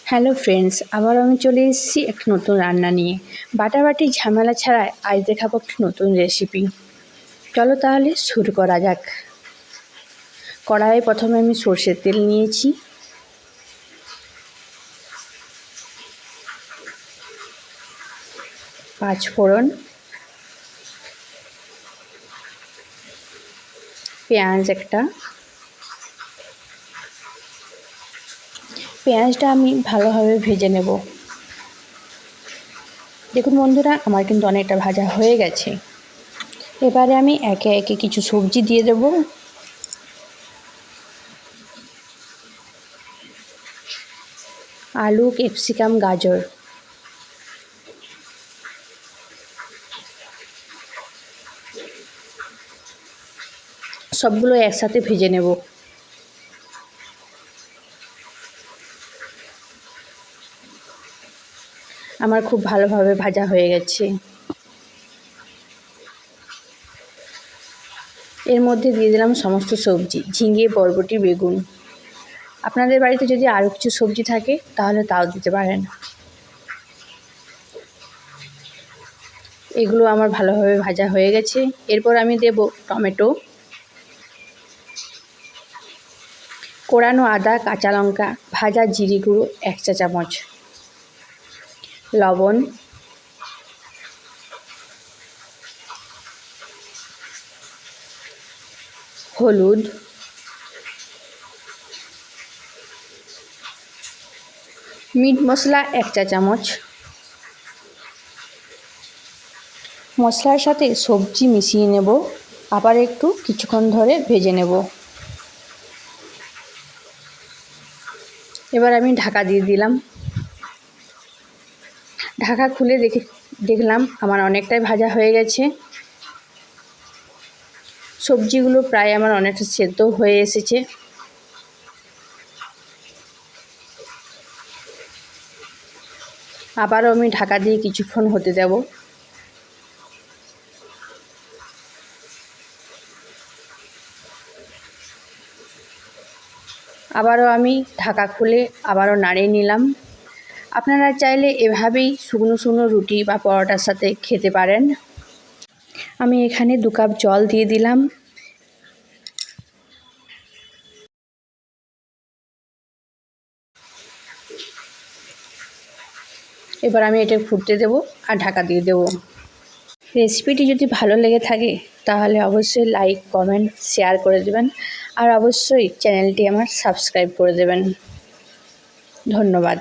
Hello friends, আবার আমি চলে এসেছি একটা নতুন রান্না নিয়ে। বাটাবাটি ঝামেলা ছাড়াই আজ দেখাবো একটা নতুন রেসিপি। চলো তাহলে শুরু করা যাক। কড়াইয়ে প্রথমে আমি সরষের তেল নিয়েছি, পাঁচ ফোড়ন, পেঁয়াজ একটা। পেঁয়াজটা আমি ভালোভাবে ভেজে নেব। দেখুন বন্ধুরা, আমার কিন্তু অনেকটা ভাজা হয়ে গেছে। এবারে আমি একে একে কিছু সবজি দিয়ে দেব। আলু, ক্যাপসিকাম, গাজর। সবগুলো একসাথে ভেজে নেব। আমার খুব ভালোভাবে ভাজা হয়ে গেছে। এর মধ্যে দিয়ে দিলাম সমস্ত সবজি, ঝিঙে, বরবটি, বেগুন। আপনাদের বাড়িতে যদি আরও কিছু সবজি থাকে তাহলে তাও দিতে পারেন। এগুলো আমার ভালোভাবে ভাজা হয়ে গেছে। এরপর আমি দেব টমেটো, কোড়ানো আদা, কাঁচা লঙ্কা, ভাজা জিরে গুঁড়ো 1 চা চামচ, লবণ, হলুদ, মিট মশলা 1 চা চামচ। মশলার সাথে সবজি মিশিয়ে নেব, আবার একটু কিছুক্ষণ ধরে ভেজে নেব। এবার আমি ঢাকা দিয়ে দিলাম। ঢাকা খুলে দেখলাম আমার অনেকটাই ভাজা হয়ে গেছে। সবজিগুলো প্রায় আমার অনেকটা সেদ্ধ হয়ে এসেছে। আবারও আমি ঢাকা দিয়ে কিছুক্ষণ হতে দেব। আবারও আমি ঢাকা খুলে আবারও নাড়িয়ে নিলাম। আপনারা চাইলে এভাবেই শুকনো শুকনো রুটি বা পরোটার সাথে খেতে পারেন। আমি এখানে 2 কাপ জল দিয়ে দিলাম। এবার আমি এটা ফুটতে দেব আর ঢাকা দিয়ে দেব। রেসিপিটি যদি ভালো লেগে থাকে তাহলে অবশ্যই লাইক, কমেন্ট, শেয়ার করে দেবেন, আর অবশ্যই চ্যানেলটি আমার সাবস্ক্রাইব করে দেবেন। ধন্যবাদ।